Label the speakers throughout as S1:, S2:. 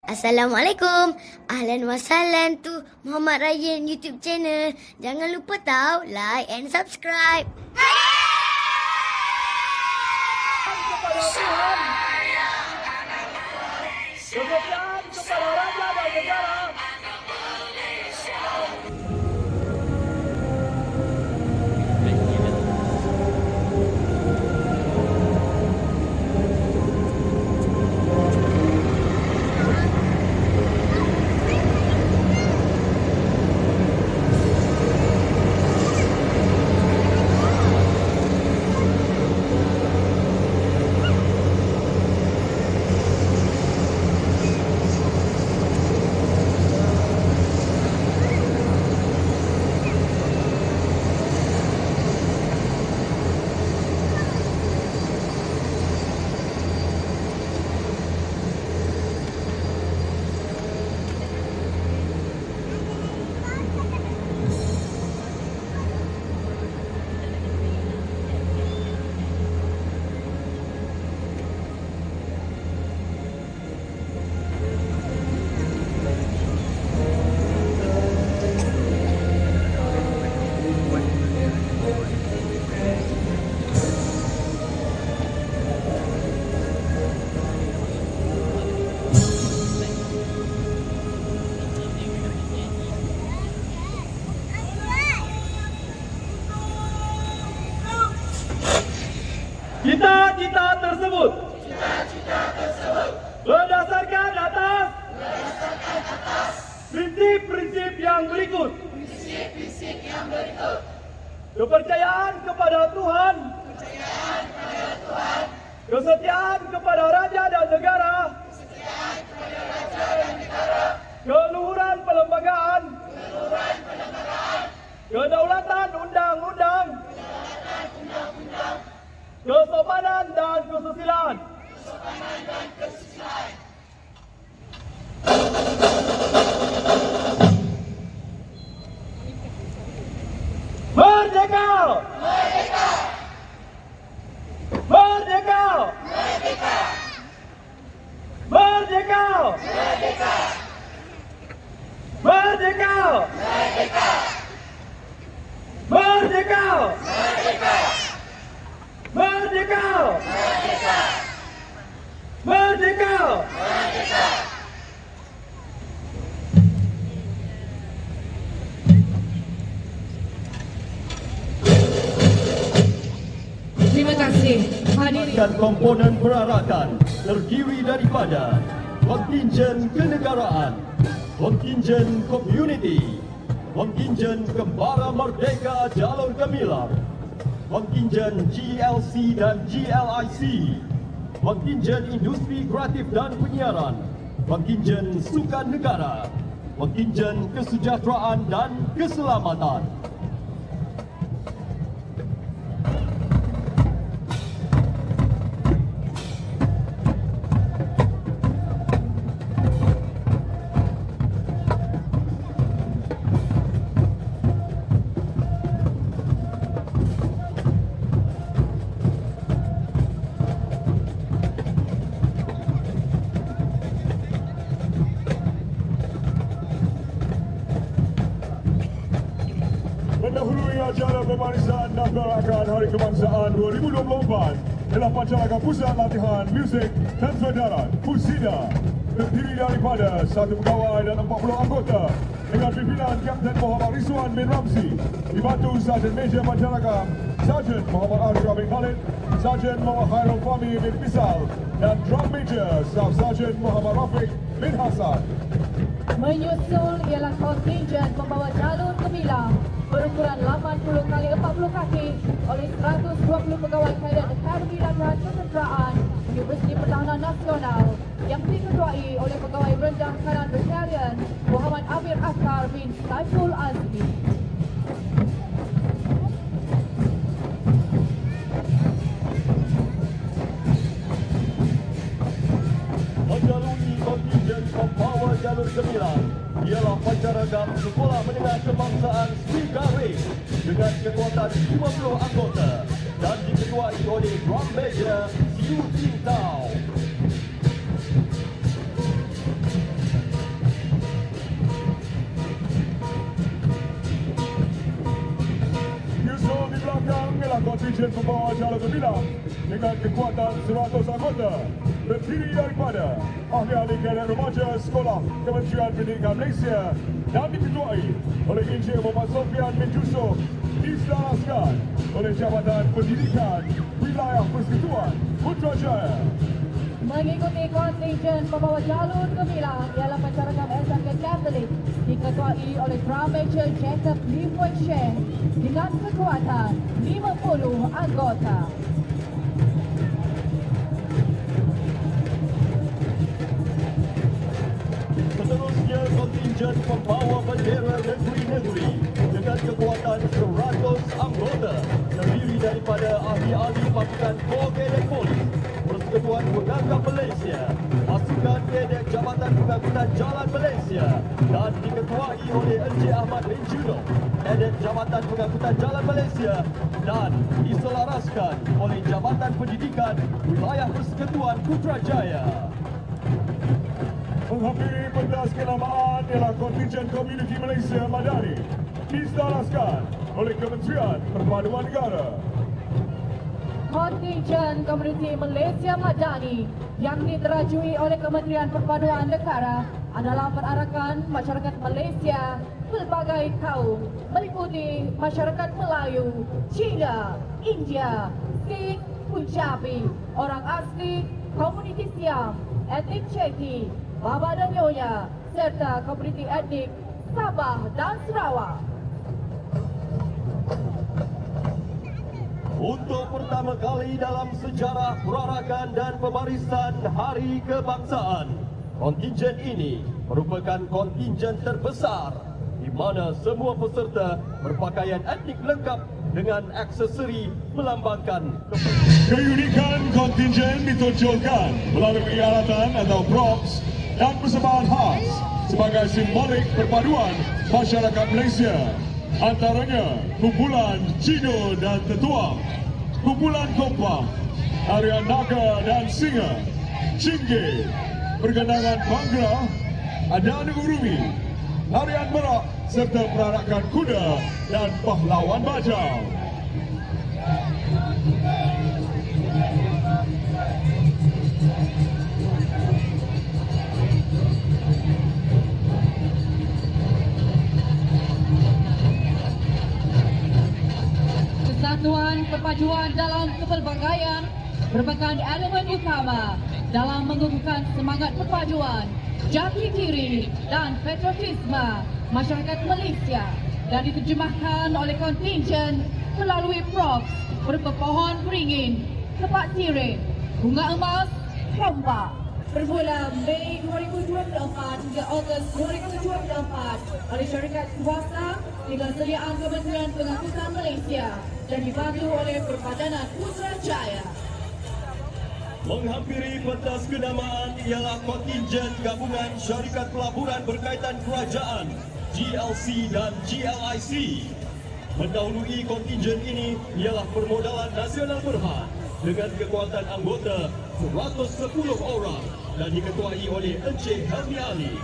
S1: Assalamualaikum. Ahlan wa sahlan tu Muhammad Ryan YouTube channel. Jangan lupa tahu like and subscribe.
S2: Kemuliaan kepada Raja dan Negara. Cita-cita tersebut berdasarkan atas prinsip-prinsip yang berikut. Kepercayaan kepada Tuhan, kesetiaan kepada Raja dan Negara, keluhuran perlembagaan, kedaulatan undang-undang, kesopanan dan kesusilaan. Merdeka! Merdeka! Merdeka! Merdeka! Merdeka! Merdeka! Merdeka! Merdeka! Merdeka!
S3: Terima kasih hadirin.
S2: Dan komponen perarakan terdiri daripada kontingen kenegaraan, kontingen community, kontingen Kembara Merdeka Jalur Gemilang, kontingen GLC dan GLIC, kontingen industri kreatif dan penyiaran, kontingen sukan negara, kontingen kesejahteraan dan keselamatan. Mendahului acara pemeriksaan daftar akan Hari Kebangsaan 2024 adalah Pancaraga Pusat Latihan Muzik dan Federat Pusida, terdiri daripada 1 pegawai dan 40 anggota dengan pimpinan Kapten Muhammad Rizwan bin Ramzi, dibantu Sarjan Major Pancaraga Sarjan Muhammad Ashraf bin Khalid, Sarjan Muhammad Khairul Fahmi bin Pisal, dan Drum Major Staff Sarjan Muhammad Rafiq bin Hasan.
S3: Menyusul ialah kontingen pembawa jalur gemilang berukuran 80 kali 40 kaki oleh 120 pegawai kadet Akademi Latihan Ketenteraan Universiti Pertahanan Nasional yang diketuai oleh pegawai rendah kanan Batalion Muhammad Amir Askar bin Saiful Azmi.
S2: Menjalani kontingen pembawa jalur gemilang ialah Pancaraga Sekolah Menengah Kebangsaan Sigari dengan kekuatan 50 anggota dan diketuai oleh Drum Major Siu Tin Tau. kontingen pembawa acara gemilang dengan kekuatan 100 anggota terdiri daripada ahli-ahli kadet remaja Sekolah Kementerian Pendidikan Malaysia dan diketuai oleh Encik Muhammad Sofian bin Yusof diselaraskan oleh Jabatan Pendidikan Wilayah Persekutuan Putrajaya.
S3: Mengikuti kontingen pembawa jalur gemilang ialah masyarakat SMK Katolik diketuai oleh Drum Major Jacob Lee Puan Sheng dengan kekuatan 50 anggota.
S4: Seterusnya kontingen pembawa bendera negeri-negeri dengan kekuatan 100 anggota terdiri daripada ahli-ahli pasukan Kor Kadet Polis, Persekutuan Penganggap Malaysia, Pasukan Kadet Jabatan Pengangkutan Jalan Malaysia dan diketuai oleh Encik Ahmad bin Juno, Kadet Jabatan Pengangkutan Jalan Malaysia dan diselaraskan oleh Jabatan Pendidikan Wilayah Persekutuan Putrajaya.
S2: Menghampiri pentas kenamaan ialah kontingen Komuniti Malaysia Madani diselaraskan oleh Kementerian Perpaduan Negara.
S3: Kontingen Komuniti Malaysia Madani yang diterajui oleh Kementerian Perpaduan Negara adalah perarakan masyarakat Malaysia pelbagai kaum meliputi masyarakat Melayu, Cina, India, Sikh, Punjabi, orang asli, komuniti Siam, etnik Ceki, Baba dan Nyonya serta komuniti etnik Sabah dan Sarawak.
S4: Untuk pertama kali dalam sejarah perarakan dan pembarisan Hari Kebangsaan, kontingen ini merupakan kontingen terbesar di mana semua peserta berpakaian etnik lengkap dengan aksesori melambangkan
S2: Keunikan kontingen ditonjolkan melalui alatan atau props dan persembahan khas sebagai simbolik perpaduan masyarakat Malaysia. Antaranya kumpulan Cino dan Tetuang, kumpulan Kompang, tarian Naga dan Singa, Cingge, pergendangan Bangla, Adana Urumi, tarian Merak serta perarakan kuda dan pahlawan bajau.
S3: Kesatuan perpaduan dalam kepelbagaian merupakan elemen utama dalam mengukuhkan semangat perpaduan, jati diri dan patriotisme masyarakat Malaysia dan diterjemahkan oleh kontingen melalui props berupa pohon beringin, tepat sirih, bunga emas, rompak. Bermula Mei 2024 hingga Ogos 2024 oleh syarikat swasta dengan sediaan Kementerian Pengangkutan Malaysia dan dibantu oleh Perpadanan Putrajaya.
S4: Menghampiri pentas kenamaan ialah kontingen gabungan syarikat pelaburan berkaitan kerajaan GLC dan GLIC. Mendahului kontingen ini ialah Permodalan Nasional Berhad dengan kekuatan anggota 110 orang dan diketuai oleh Encik Helmi Ali.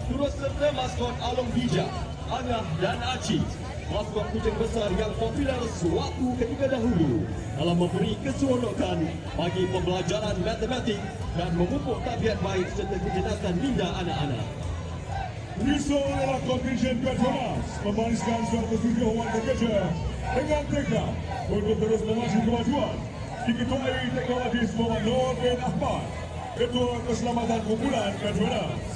S4: Turut serta maskot Along Bijak, Angah dan Acik, maskot kucing besar yang popular sewaktu ketika dahulu dalam memberi keseronokan bagi pembelajaran matematik dan memupuk tabiat baik serta kecerdasan minda anak-anak.
S2: Risau adalah kontingen Petronas membariskan 107 warga kerja dengan tekad untuk terus memacu kemajuan. Diketuai Teknologis Muhammad Nur bin Ahmad, Ketua Keselamatan Kumpulan Petronas.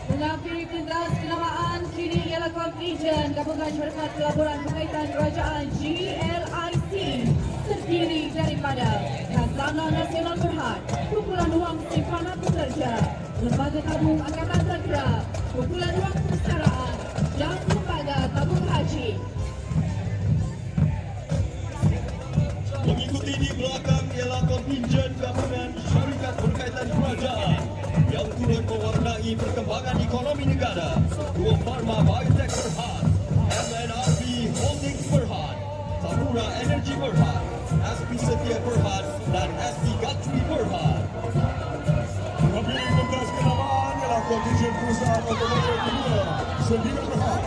S3: Mengakhiri pentas kenamaan kini ialah kontingen gabungan syarikat pelaburan berkaitan kerajaan GLIC terdiri daripada Khazanah Nasional Berhad, Kumpulan Wang Simpanan Pekerja, Lembaga Tabung Angkatan Negara, Kumpulan Wang Persaraan dan Lembaga Tabung Haji.
S4: Mengikuti di belakang ialah kontingen gabungan syarikat berkaitan kerajaan yang turut mewarnai perkembangan ekonomi negara. Dua Pharma Biotech Berhad, MNRB Holdings Berhad, Samura Energy Berhad, SP Setia Berhad dan SP Gatwi Berhad.
S2: Menghadiri pentas kenamaan ialah kontingen perusahaan otomotif kedua Sendiri Berhad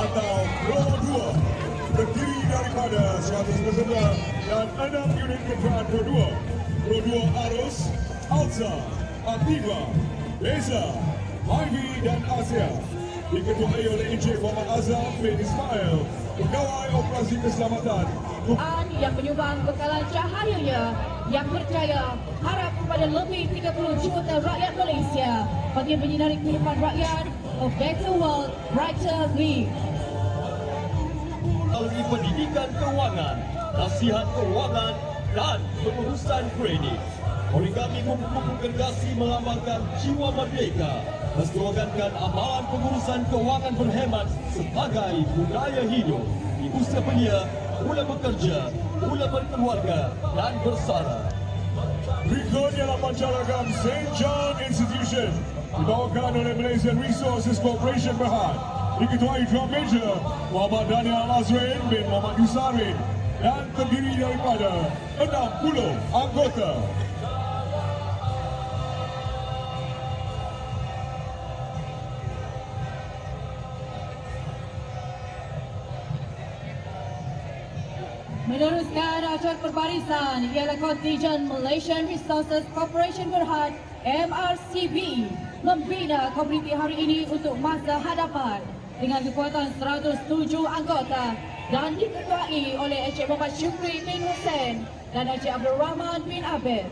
S2: atau Pro 2 terdiri daripada daripada 100 peserta dan 6 unit kenderaan Pro 2. Pro 2 Arus, Alza, Aktiva, Beza, Ivy dan Asia. Diketuai oleh Encik Muhammad Azam bin Ismail, Pegawai Operasi Keselamatan.
S3: Yang menyumbang bekalan cahayanya yang berjaya harap kepada lebih 30 juta rakyat Malaysia bagi menyinari kehidupan rakyat. A better world, brighter we.
S4: Melalui pendidikan keuangan, nasihat keuangan dan pengurusan kredit. Origami kupu-kupu gergasi melambangkan jiwa merdeka, mensuarakan amalan pengurusan keuangan berhemat sebagai budaya hidup di usia belia, mula bekerja, mula berkeluarga dan bersara.
S2: Berikut ialah pancaragam St. John Institution dibawakan oleh Malaysian Resources Corporation Berhad. Diketuai Drum Major Muhammad Daniel Azrin bin Muhammad Yusarin dan terdiri daripada 60 anggota.
S3: Meneruskan acara perbarisan ialah kontingen Malaysian Resources Corporation Berhad MRCB membina komuniti hari ini untuk masa hadapan dengan kekuatan 107 anggota dan diketuai oleh Encik Muhammad Syukri bin Hussein dan Encik Abdul Rahman bin Abid.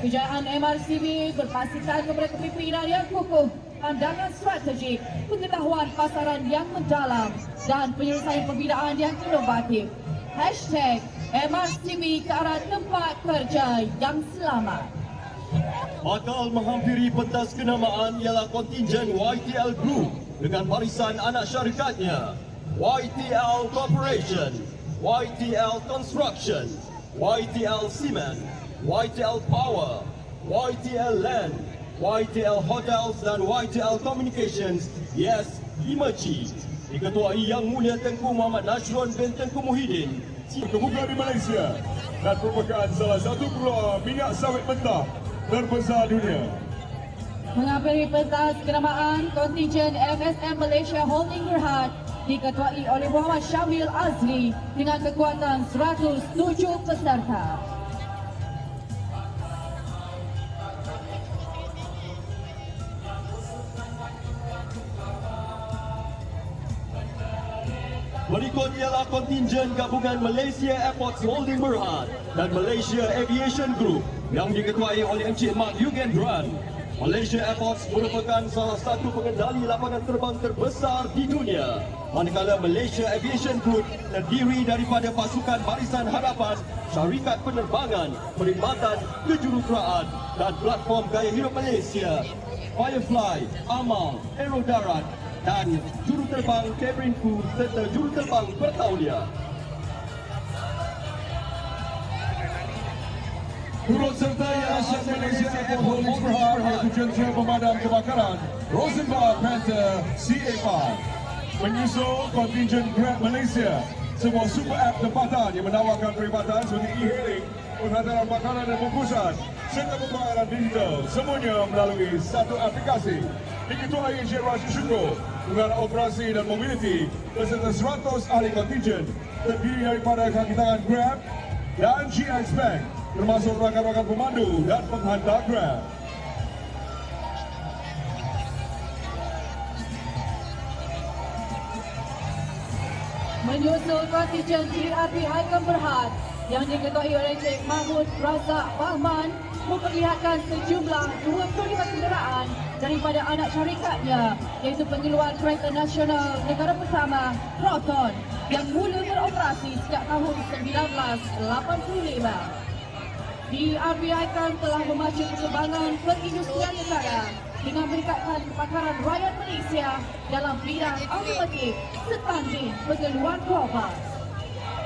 S3: Kejayaan MRCB berpasiskan kepada kepimpinan yang kukuh, pandangan strategik, pengetahuan pasaran yang mendalam dan penyelesaian pembinaan yang inovatif. #MRCB ke arah tempat kerja yang selamat.
S4: Bakal menghampiri pentas kenamaan ialah kontingen YTL Group dengan barisan anak syarikatnya YTL Corporation, YTL Construction, YTL Cement, YTL Power, YTL Land, YTL Hotels dan YTL Communications. Yes, 5G. Diketuai Yang Mulia Tengku Muhammad Nasrun bin Tengku Muhyiddin,
S2: Kebuka di Malaysia dan merupakan salah satu peluang minyak sawit mentah terbesar dunia.
S3: Mengakhiri pentas kenamaan kontingen FSM Malaysia Holding Berhad diketuai oleh Muhammad Syamil Azli dengan kekuatan 107 peserta.
S4: berikut ialah kontingen gabungan Malaysia Airports Holding Berhad dan Malaysia Aviation Group yang diketuai oleh Encik Mak Yugendran. Malaysia Airports merupakan salah satu pengendali lapangan terbang terbesar di dunia, manakala Malaysia Aviation Group terdiri daripada pasukan barisan hadapan, syarikat penerbangan, perkhidmatan, kejuruteraan dan platform gaya hidup Malaysia, Firefly, Amal, Aerodarat dan juruterbang cabin crew serta juruterbang bertauliah.
S2: Turut serta ialah Syed Malaysia Airport Holdings Berhad iaitu Jentera Pemadam Kebakaran Rosenbach Panther CA5. Menyusul kontingen Grab Malaysia, sebuah super app tempatan yang menawarkan perkhidmatan seperti e-hailing, penghantaran makanan dan bungkusan serta pembayaran digital, semuanya melalui satu aplikasi. Diketuai Encik Rashid Syukur, Pengarah Operasi dan Mobility beserta 100 ahli kontingen terdiri daripada kaki tangan Grab dan GX Bank, termasuk rakan-rakan pemandu dan penghantar Grab.
S3: Menyusul kontingen GRP Haikam Berhad yang diketuai oleh Encik Mahmud Razak Bahman memperlihatkan sejumlah 25 kenderaan daripada anak syarikatnya iaitu pengeluar kereta nasional negara pertama Proton yang mula beroperasi sejak tahun 1985. DRB Haikam telah memacu perkembangan perindustrialisasi dengan meningkatkan kepakaran rakyat Malaysia dalam bidang automotif setanding pengeluar global.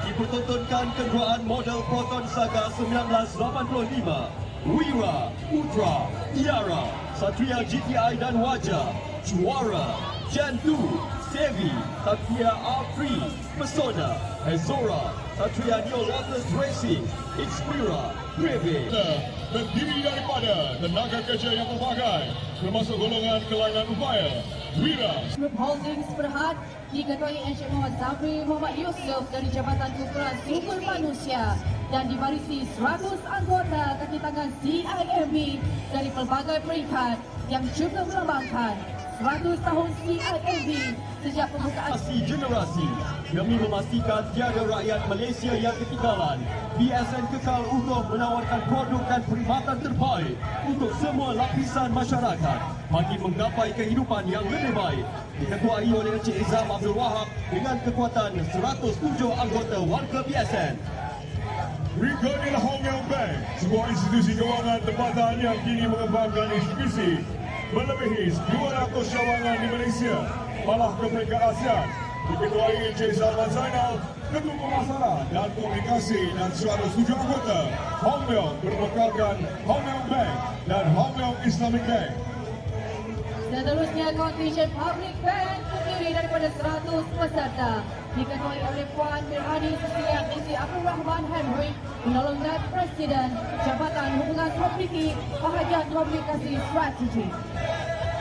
S4: Dipertontonkan kenderaan model Proton Saga 1985, Wira, Putra, Tiara, Satria GTI dan Wajah, Juara, Gen 2, Sevi, Satria R3, Persona, Azora, Satria Neo Lotus Racing, Inspira, Breve.
S2: Terdiri daripada tenaga kerja yang pelbagai, termasuk golongan kelainan upaya, wira,
S3: Group Holdings Berhad diketuai Encik Muhammad Zabri Muhammad Yusof dari Jabatan Kumpulan Sumber Manusia dan dibarisi 100 anggota kaki tangan CIMB dari pelbagai peringkat yang juga melambangkan 100 tahun CIMB sejak pembukaan.
S4: Generasi demi memastikan tiada rakyat Malaysia yang ketinggalan, BSN kekal untuk menawarkan produk dan perkhidmatan terbaik untuk semua lapisan masyarakat bagi menggapai kehidupan yang lebih baik. Diketuai oleh Encik Izam Abdul Wahab dengan kekuatan 107 anggota warga BSN.
S2: Berikut ialah Hong Leong Bank, sebuah institusi kewangan tempatan yang kini mengembangkan institusi melebihi 200 cawangan di Malaysia, malah ke peringkat ASEAN. Diketuai Encik Salman Zainal, Ketua Pemasaran dan Komunikasi dan 107 anggota. Hong Leong berbekalkan Hong Leong Bank dan Hong Leong Islamic Bank.
S3: Seterusnya, kontingen Public Bank terdiri daripada 100 peserta. Diketuai oleh Puan Mirhani Sesiap Binti Abdul Rahman Henry, penolong dan Presiden Jabatan Hubungan Publik Bahagian Komunikasi Strategi.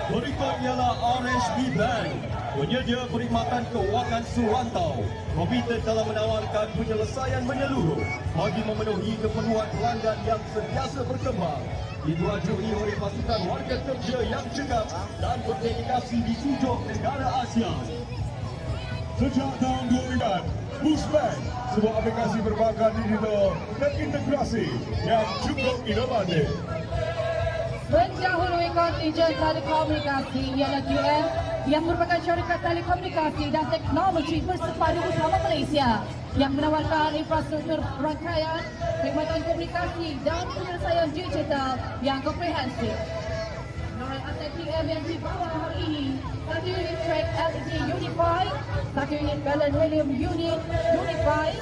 S4: Berikut ialah RHB Bank, penyedia perkhidmatan kewangan surantau, komited dalam menawarkan penyelesaian menyeluruh bagi memenuhi keperluan pelanggan yang sentiasa berkembang. Dituajui oleh pasukan warga kerja yang cekap dan berdedikasi di sujung negara ASEAN.
S2: Sejak tahun 2000, Boost Bank, sebuah aplikasi perbankan digital dan integrasi yang cukup inovatif.
S3: Mendahului kontingen telekomunikasi ialah QM yang merupakan syarikat telekomunikasi dan teknologi bersepadu utama Malaysia yang menawarkan infrastruktur rangkaian, perkhidmatan komunikasi dan penyelesaian digital yang komprehensif. Menarik aset QM yang dibawa hari ini, 1 unit track LED Unified, 1 unit balance helium unit Unified.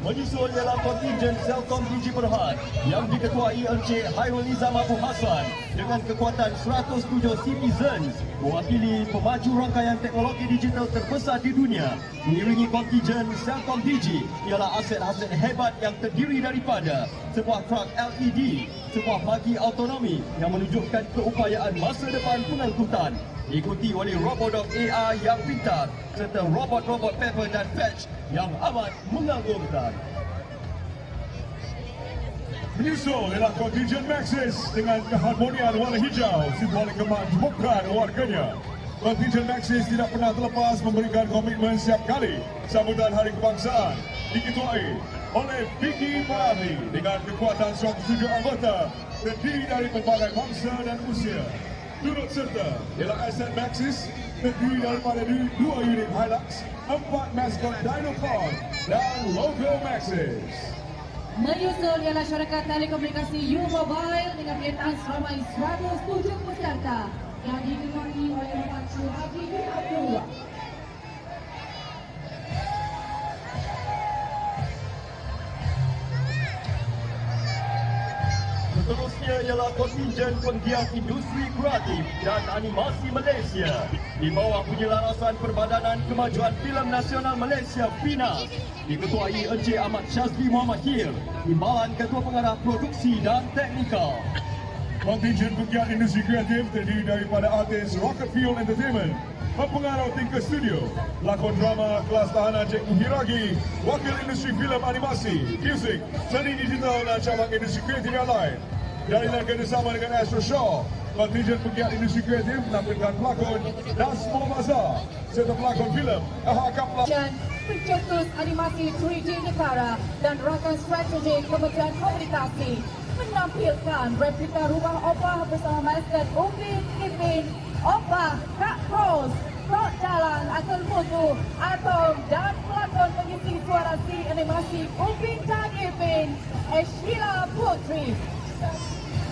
S4: Menyusul ialah kontingen Celcom Digi Berhad yang diketuai Encik Hairul Nizam Abu Hassan dengan kekuatan 107 citizens mewakili pemaju rangkaian teknologi digital terbesar di dunia. Mengiringi kontingen Celcom Digi ialah aset-aset hebat yang terdiri daripada sebuah truk LED, sebuah bagi autonomi yang menunjukkan keupayaan masa depan pengangkutan, diikuti oleh robot AI yang pintar serta robot-robot paper dan patch yang amat mengagumkan.
S2: Menyusul ialah kontingen Maxis dengan keharmonian warna hijau, simbolik kemakmuran warganya. Kontingen Maxis tidak pernah terlepas memberikan komitmen setiap kali sambutan Hari Kebangsaan, diketuai oleh Vicky Paradi dengan kekuatan 107 anggota terdiri dari pelbagai bangsa dan usia. Turut serta ialah aset Maxis terdiri daripada 2 unit Hilux, 4 maskot Dinopod dan logo Maxis.
S3: Menyusul ialah syarikat telekomunikasi U-Mobile dengan penyertaan seramai 107 peserta yang diketuai oleh Bapak Cik Haji bin Abdullah.
S4: Seterusnya ialah kontingen penggiat industri kreatif dan animasi Malaysia di bawah penyelarasan Perbadanan Kemajuan Filem Nasional Malaysia (PINAS). Diketuai Encik Ahmad Syazli Muhammad Hir, Timbalan Ketua Pengarah Produksi dan Teknikal.
S2: Kontingen penggiat industri kreatif terdiri daripada artis Rocket Fuel Entertainment, mempengaruh tingkah studio, lakon drama kelas tahanan Cikgu Hiragi, wakil industri filem animasi, muzik, seni digital dan cabang industri kreatif yang lain. Jalinan kerjasama dengan Astro Shaw, kontingen penggiat industri kreatif menampilkan pelakon Dasmo Mazhar serta pelakon filem Aha Kapla.
S3: Pencetus animasi 3D negara dan rakan strategi Kementerian Komunikasi menampilkan replika rumah opah bersama maskot Upin Ipin, Opah, Kak Ros, Tok Jalan, Akal Foto, Atom dan pelakon pengisi suara si animasi Upin dan Ipin, Sheila Putri.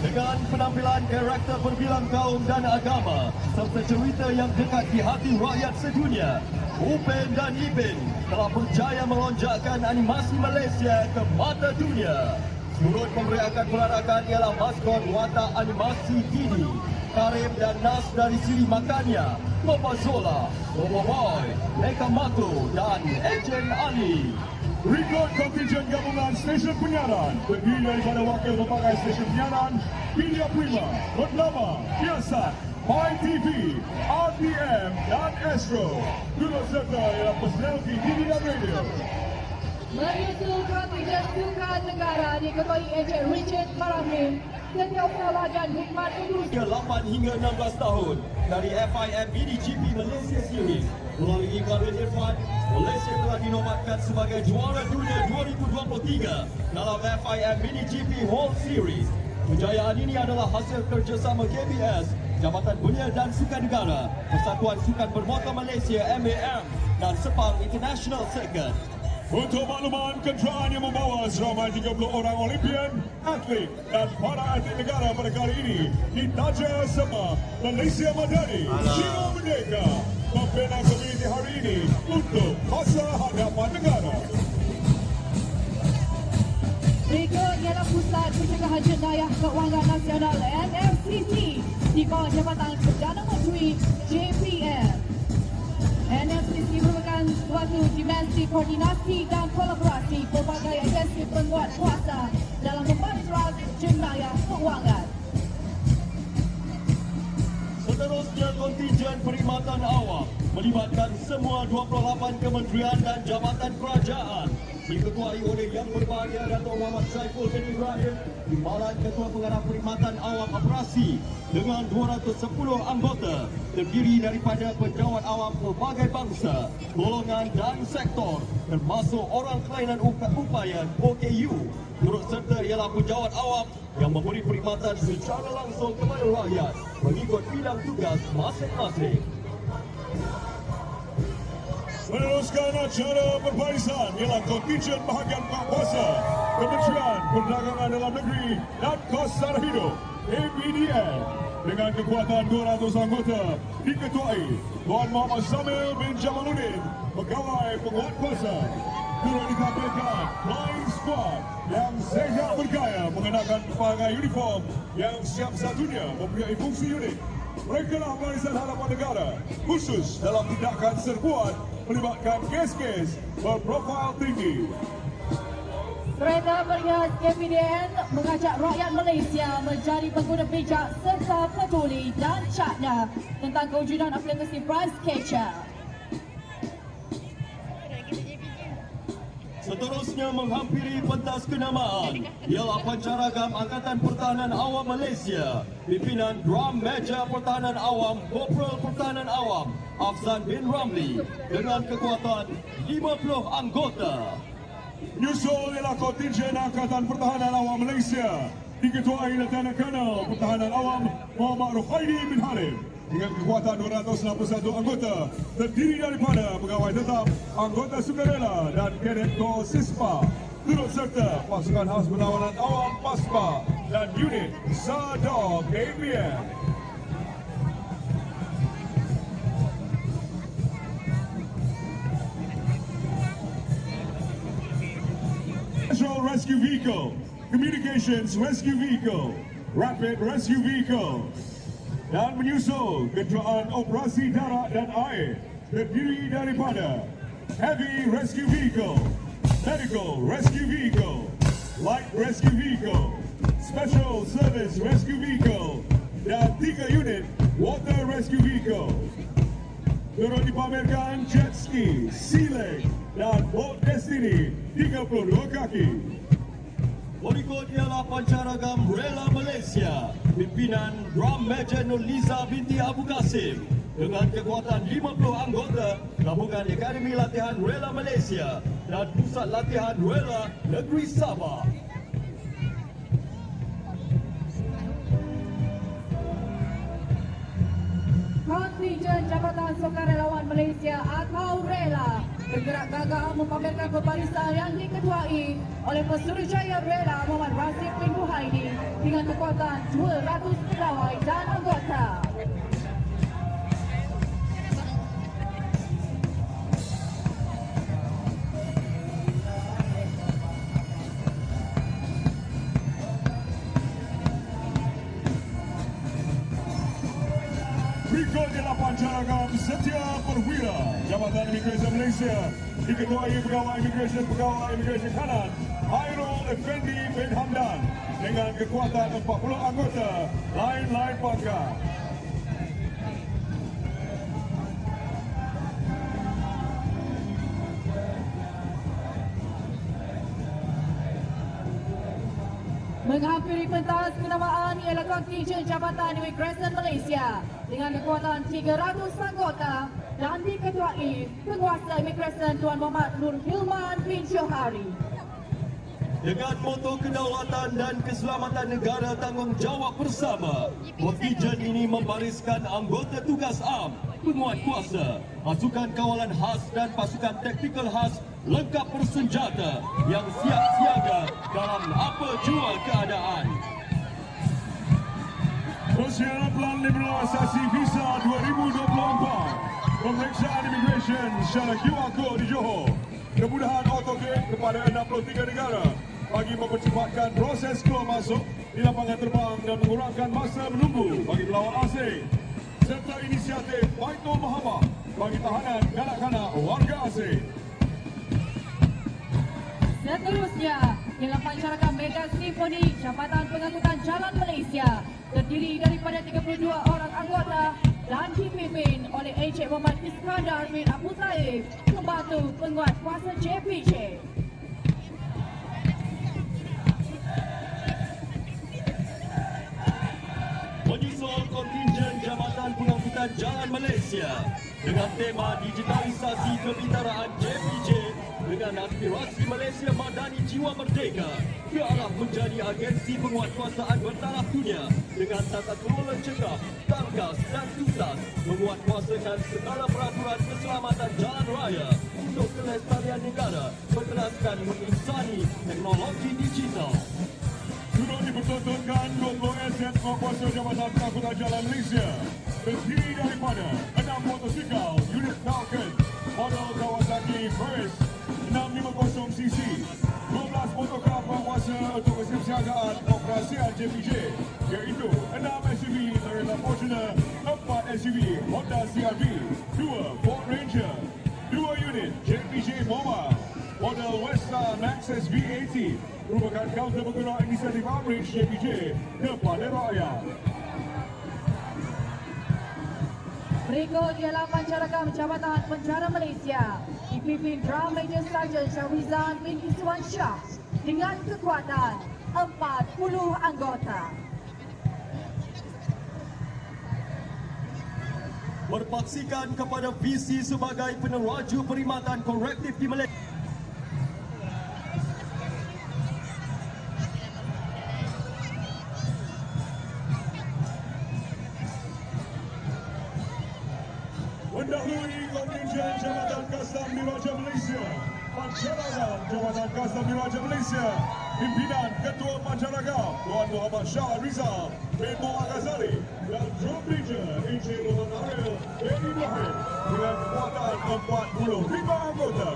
S4: Dengan penampilan karakter berbilang kaum dan agama serta cerita yang dekat di hati rakyat sedunia, Upin dan Ipin telah berjaya melonjakkan animasi Malaysia ke mata dunia. Turut memberiakan perarakan ialah maskot watak animasi Didi, Karim dan Nas dari Siri Makanya, Papa Zola, Bobo Boy, Eka Mato dan Ejen Ali.
S2: Rekod kontingen gabungan stesen penyiaran terdiri daripada wakil pelbagai stesen penyiaran Media Prima, Bernama, Kiasan, MyTV, RTM dan Astro. Turut serta ialah personaliti TV dan radio.
S3: Menyusul kontingen sukan negara diketuai Encik Richard Marahim, Setiausaha Salah dan Hikmat Idrus.
S4: 8 hingga 16 tahun dari FIM MiniGP Malaysia Series. Melalui Khairul Irfan, Malaysia telah dinobatkan sebagai juara dunia 2023 dalam FIM MiniGP World Series. Kejayaan ini adalah hasil kerjasama KBS, Jabatan Belia dan Sukan Negara, Persatuan Sukan Bermotor Malaysia MAM dan Sepang International Circuit.
S2: Untuk makluman, kenderaan yang membawa seramai 30 orang Olimpian, atlet dan para atlet negara pada kali ini ditaja sama Malaysia Madani, Jiwa Merdeka, membina komuniti hari ini untuk masa hadapan negara.
S3: Berikut ialah Pusat Pencegahan Jenayah Kewangan Nasional NFCC di bawah Jabatan Perdana Menteri JPM. NFCC merupakan suatu dimensi koordinasi dan kolaborasi pelbagai agensi penguat kuasa dalam membantu jenayah kewangan.
S4: Seterusnya, kontingen perkhidmatan awam melibatkan semua 28 kementerian dan jabatan kerajaan diketuai oleh Yang Berbahagia Datuk Muhammad Saiful bin Ibrahim, Timbalan Ketua Pengarah Perkhidmatan Awam Operasi dengan 210 anggota terdiri daripada penjawat awam pelbagai bangsa, golongan dan sektor termasuk orang kelainan upaya OKU. Turut serta ialah penjawat awam yang memberi perkhidmatan secara langsung kepada rakyat mengikut bidang tugas masing-masing.
S2: Meneruskan acara perbarisan ialah kontingen bahagian penguasa Kementerian Perdagangan Dalam Negeri dan Kos Sara Hidup (APDN) dengan kekuatan 200 anggota diketuai Tuan Muhammad Samil bin Jamaluddin, Pegawai Penguat Kuasa. Turut ditampilkan Flying Squad yang sehat bergaya mengenakan pelbagai uniform yang siap satunya mempunyai fungsi unik. Mereka lah barisan hadapan negara khusus dalam tindakan serbuan melibatkan kes-kes berprofil tinggi.
S3: Kereta berhias KPDN mengajak rakyat Malaysia menjadi pengguna bijak serta peduli dan cakna tentang kewujudan aplikasi Price Catcher.
S4: Seterusnya menghampiri pentas kenamaan ialah Pancaragam Angkatan Pertahanan Awam Malaysia, pimpinan Drum Major Pertahanan Awam Korporal Pertahanan Awam Afzan bin Ramli dengan kekuatan 50 anggota.
S2: Nyusul ialah kontingen Angkatan Pertahanan Awam Malaysia diketuai Lieutenant Colonel Pertahanan Awam Muhammad Ruhaidi bin Halim dengan kekuatan 261 anggota terdiri daripada pegawai tetap, anggota sukarela dan kadet Kor Sispa. Turut serta pasukan khas penawanan awam PASPA dan unit SADOG APM. Special Rescue Vehicle, Communications Rescue Vehicle, Rapid Rescue Vehicle. Dan menyusul kenderaan operasi darat dan air terdiri daripada Heavy Rescue Vehicle, Medical Rescue Vehicle, Light Rescue Vehicle, Special Service Rescue Vehicle dan 3 unit Water Rescue Vehicle. Turut dipamerkan jet ski, sea leg dan boat Destiny 32 kaki.
S4: Berikut ialah Pancaragam Rela Malaysia, pimpinan Drum Major Nurliza binti Abu Kasim dengan kekuatan 50 anggota gabungan Akademi Latihan Rela Malaysia dan Pusat Latihan Rela Negeri Sabah.
S3: Kontingen Jabatan Sukarelawan Malaysia atau RELA bergerak gagah mempamerkan pembarisan yang diketuai oleh Pesuruhjaya RELA Muhammad Razif bin Buhaidi dengan kekuatan 200 pegawai dan anggota.
S2: Berikut ialah Pancaragam Setia Perwira Jabatan Imigresen Malaysia diketuai pegawai imigresen kanan Hairul Effendi bin Hamdan dengan kekuatan 40 anggota lain-lain pangkat.
S3: Menghampiri pentas kenamaan ialah kontingen Jabatan Imigresen Malaysia dengan kekuatan 300 anggota dan diketuai Penguasa Imigresen Tuan Muhammad Nur Hilman bin Johari.
S4: Dengan moto kedaulatan dan keselamatan negara tanggungjawab bersama, kontingen ini membariskan anggota tugas am, penguat kuasa, pasukan kawalan khas dan pasukan taktikal khas lengkap bersenjata yang siap siaga dalam apa jua keadaan.
S2: Persiapan Pelan Liberalisasi Visa 2024. Pemeriksaan imigresen secara QR Code di Johor. Kemudahan autogate kepada 63 negara bagi mempercepatkan proses keluar masuk di lapangan terbang dan mengurangkan masa menunggu bagi pelawat asing. Serta inisiatif Baitul Mahabah bagi tahanan kanak-kanak warga asing.
S3: Seterusnya, ialah pancaraka Mega Simfoni Jabatan Pengangkutan Jalan Malaysia terdiri daripada 32 orang anggota dan dipimpin oleh Encik Muhammad Iskandar bin Abu Taib, pembantu penguat kuasa JPJ.
S4: Menyusul kontingen Jabatan Pengangkutan Jalan Malaysia dengan tema digitalisasi kepintaraan JPJ dengan aspirasi Malaysia Madani Jiwa Merdeka ke arah menjadi agensi penguatkuasaan bertaraf dunia dengan tata kelola cegah, tangkas dan tuntas menguatkuasakan segala peraturan keselamatan jalan raya untuk kelestarian negara berteraskan menginsani teknologi digital.
S2: Turut dipertontonkan 20 aset penguasa Jabatan Pengangkutan Jalan Malaysia terdiri daripada 6 motosikal unit Falcon model Kawasaki First 650cc, 12 motorkar penguasa untuk kesiapsiagaan operasian JPJ iaitu 6 SUV Toyota Fortuner, 4 SUV Honda CR-V, 2 Ford Ranger, 2 unit JPJ Mobile, model Westa Maxus V80 merupakan kaunter bergerak inisiatif Outreach JPJ kepada rakyat.
S3: Berikut ialah pancaraka Jabatan Penjara Malaysia dipimpin Drum Major Sergeant Syahrizan bin Iswan Shah dengan kekuatan 40 anggota.
S4: Berpaksikan kepada visi sebagai peneraju perkhidmatan korektif di Malaysia.
S2: Mendahului kontingen Jabatan Kastam Diraja Malaysia, Pancaraga Jabatan Kastam Diraja Malaysia, pimpinan Ketua Pancaraga Tuan Muhammad Shah Rizal bin Muhammad Ghazali dan Drum Major Encik Muhammad Ariel bin Ibrahim dengan kekuatan 45 anggota.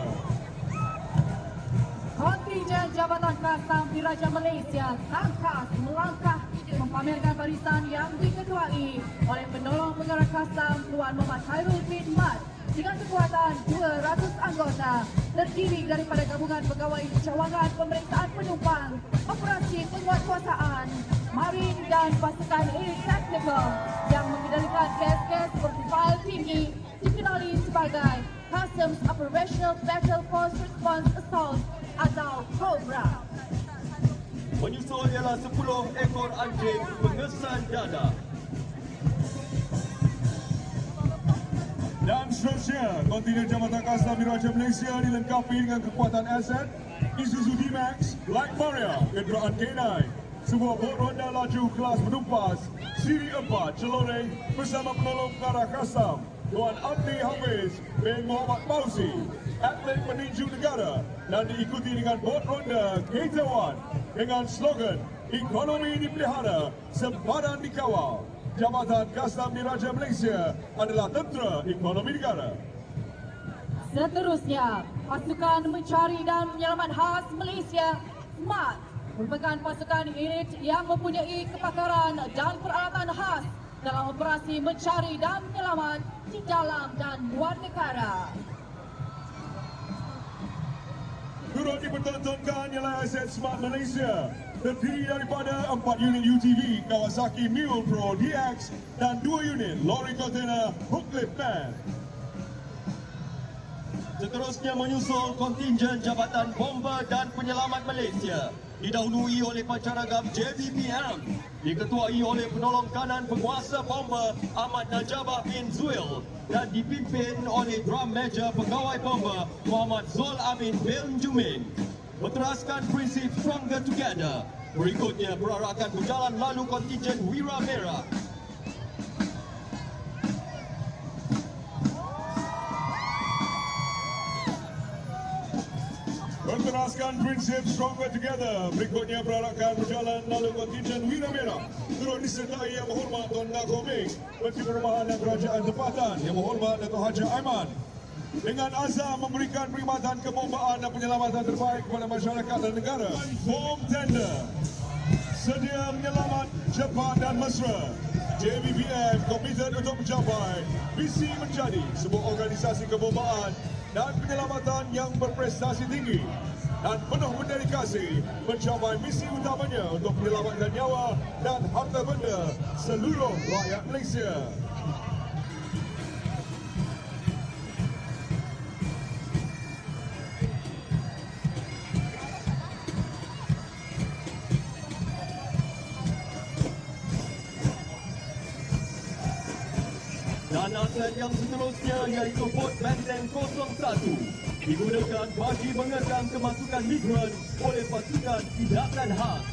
S3: Kontingen Jabatan Kastam Diraja Malaysia tangkas melangkah mempamerkan barisan yang diketuai oleh penolong pengarah kastam Tuan Muhammad Khairul bin Mat dengan kekuatan 200 anggota terdiri daripada gabungan pegawai cawangan pemeriksaan penumpang, operasi penguatkuasaan, marin dan pasukan air technical yang mengendalikan kes-kes berprofil tinggi dikenali sebagai Customs Operational Battle Force Response Assault atau COBRA.
S4: Menyusul ialah 10 ekor anjing pengesan dada.
S2: Dan seterusnya, kontingen Jabatan Kastam Diraja Malaysia dilengkapi dengan kekuatan aset Isuzu D-Max Black Maria kenderaan K9, sebuah bot ronda laju kelas menumpas siri 4 celoreng bersama penolong pengarah kastam Tuan Abdi Hafiz bin Muhammad Fauzi, atlet peninju negara, dan diikuti dengan bot ronda K1 dengan slogan ekonomi dipelihara, sempadan dikawal. Jabatan Kastam Diraja Malaysia adalah tentera ekonomi negara.
S3: Seterusnya, pasukan mencari dan penyelamat khas Malaysia SMART merupakan pasukan unit yang mempunyai kepakaran dan peralatan khas dalam operasi mencari dan penyelamat di dalam dan luar negara.
S2: Turut dipertontonkan ialah aset Smart Malaysia, terdiri daripada 4 unit UTV Kawasaki Mule Pro DX dan 2 unit lori kontena Hooklift Man.
S4: Seterusnya menyusul kontingen Jabatan Bomba dan Penyelamat Malaysia, didahului oleh pancaragam JBPM, diketuai oleh penolong kanan penguasa bomba Ahmad Najabah bin Zuil dan dipimpin oleh drum major pegawai bomba Muhammad Zul Amin bin Jumin. Berteraskan prinsip Stronger Together. Berikutnya perarakan berjalan lalu kontingen Wira Merah.
S2: Berteraskan prinsip Stronger Together. Berikutnya perarakan berjalan lalu kontingen Wira Merah. Turut disertai Yang Berhormat Tuan Dato' Ming, Menteri Perumahan dan Kerajaan Tempatan, Yang Berhormat Dato' Haji Aiman. Dengan azam memberikan perkhidmatan kebombaan dan penyelamatan terbaik kepada masyarakat dan negara. Bom tender sedia menyelamat cepat dan mesra. JBPM komited untuk mencapai visi menjadi sebuah organisasi kebombaan dan penyelamatan yang berprestasi tinggi dan penuh berdedikasi mencapai misi utamanya untuk menyelamatkan nyawa dan harta benda seluruh rakyat Malaysia.
S4: Dan aset yang seterusnya iaitu bot Benteng 01 digunakan bagi mengekang kemasukan migran oleh pasukan tindakan khas.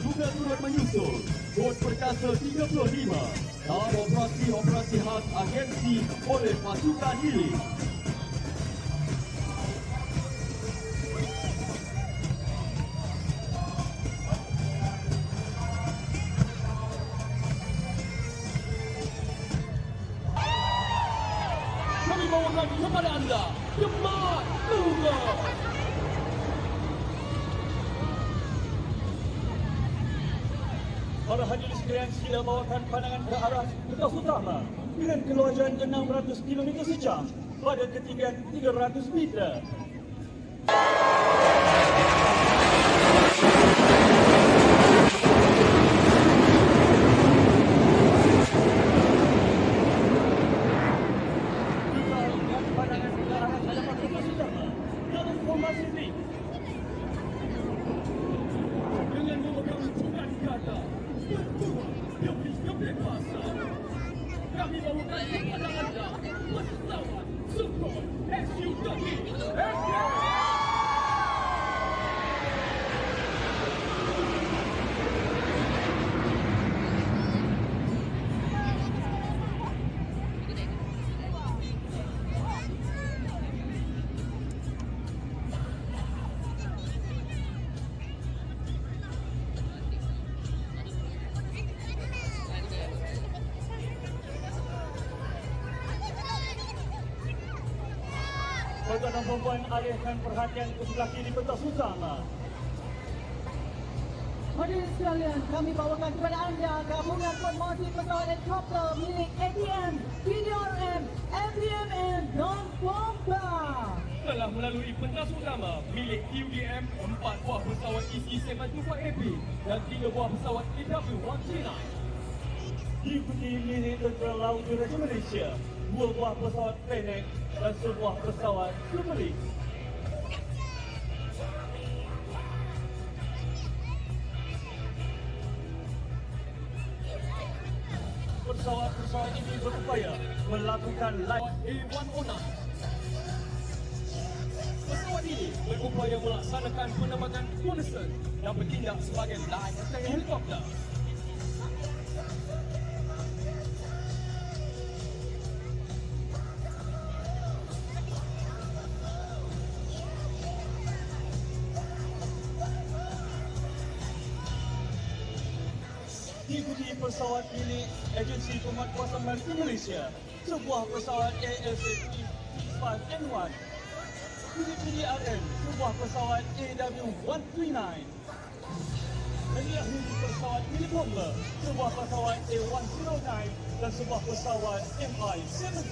S4: Juga turut menyusul bot Perkasa 35 dalam operasi-operasi khas agensi oleh pasukan hilir. Kami bawakan kepada anda Gemar Luga. Para hadirin sekalian, sila bawakan pandangan ke arah Bekas Utara dengan keluasan 600 km sejam pada ketinggian 300 meter. Kami bawakan kepada anda pesawat Sukhoi Su-30. Tuan-tuan dan puan-puan, alihkan perhatian ke sebelah kiri pentas utama.
S3: Hadirin sekalian, kami bawakan kepada anda gabungan promosi pesawat helikopter milik ADM, PDRM, MDMM dan Bomba.
S5: Telah melalui pentas utama milik UDM, 4 buah pesawat EC-724AP dan 3 buah pesawat AW139.
S3: Diikuti milik Tentera Laut Diraja Malaysia, 2 buah pesawat Fennec dan sebuah pesawat Superleaf. Pesawat-pesawat ini berupaya melakukan live
S5: A109. Pesawat ini berupaya melaksanakan penembakan reconnaissance dan bertindak sebagai light attack helikopter.
S3: Diikuti pesawat milik Agensi Pemanfaatan Maritim Malaysia, sebuah pesawat ALC-5N1, milik PDRM, sebuah pesawat AW139, dan diakhiri pesawat milik Bomba, sebuah pesawat A109 dan sebuah pesawat MI-70.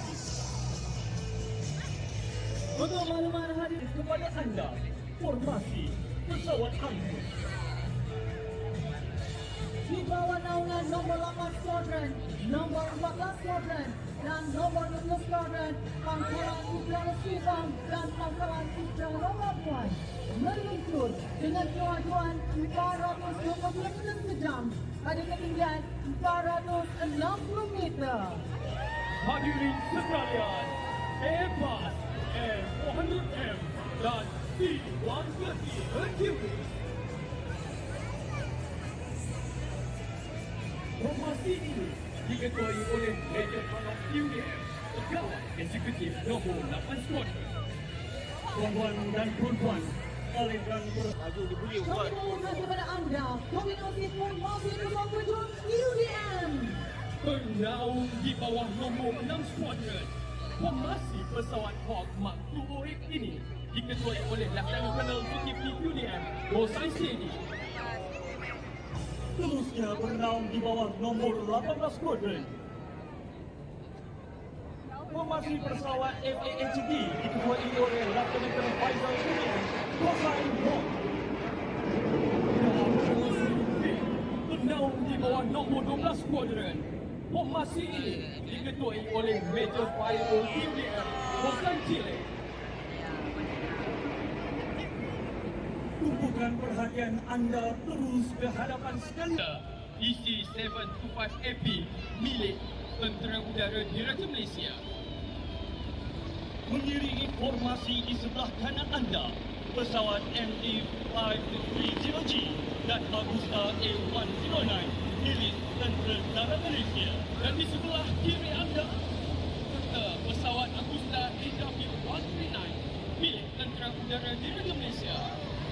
S5: Untuk makluman hadir kepada anda, formasi pesawat angkut.
S3: Di bawah naungan nombor 8 Squadron, nombor 14 Squadron, dan nombor 12 Squadron, Pangkalan Udara Sibang dan Pangkalan Udara Labuan meluncur dengan kewajuan 420 km sejam pada ketinggian 460 meter.
S5: Hadirin sekalian, Airbus Air400M dan C-130 Hercules. Formasi ini diketuai oleh Major Colonel UDM, Pegawai Eksekutif Nombor 8 Squadron. Tuan-tuan dan puan-puan, kalian
S3: Kami kepada anda, kombinasi formasi nombor 7 UDM.
S5: Bernaung di bawah nombor 6 Squadron. Formasi pesawat Hawk Mark 208 ini diketuai oleh Lieutenant Colonel Zulkifli UDM, Bosai Sedi.
S4: Terusnya bernaung di bawah nombor 18 Squadron. Formasi pesawat FAHD diketuai oleh Lieutenant Colonel Faizal Sudian, Bosai Hawk.
S5: Bernaung di bawah nombor 12 Squadron. Formasi ini diketuai oleh Major Faizal UDM, Bosai Chile.
S4: Tumpukan perhatian anda terus ke hadapan
S5: Skanda DC-725AP milik Tentera Udara Diraja Malaysia.
S4: mengiringi formasi di sebelah kanan anda, pesawat MD-530G dan Agusta A109 milik Tentera Darat Malaysia.
S5: Dan di sebelah kiri anda, pesawat Agusta AW139 milik Tentera Udara Diraja Malaysia,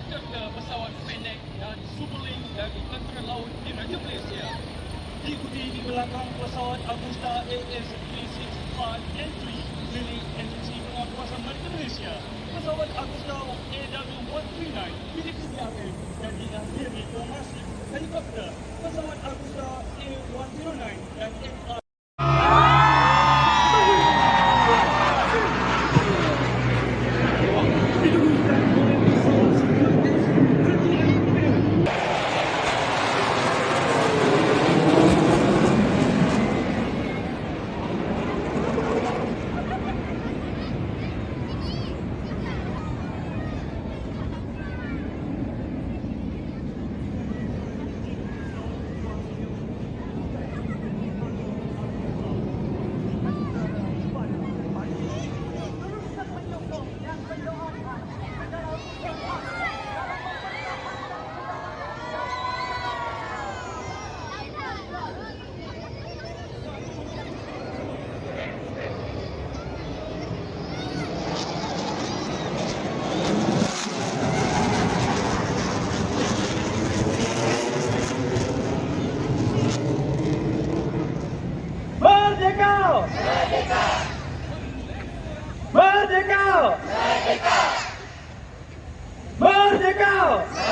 S5: serta pesawat Fennec dan Superlink dari Tentera Laut Diraja Malaysia.
S4: Diikuti di belakang pesawat Agusta AS365N3 milik Agensi Pengawasan Maritim Malaysia, pesawat Agusta AW139 milik PDRM dan diakhiri formasi helikopter pesawat Agusta A109 dan MR.
S6: Merdeka! Merdeka!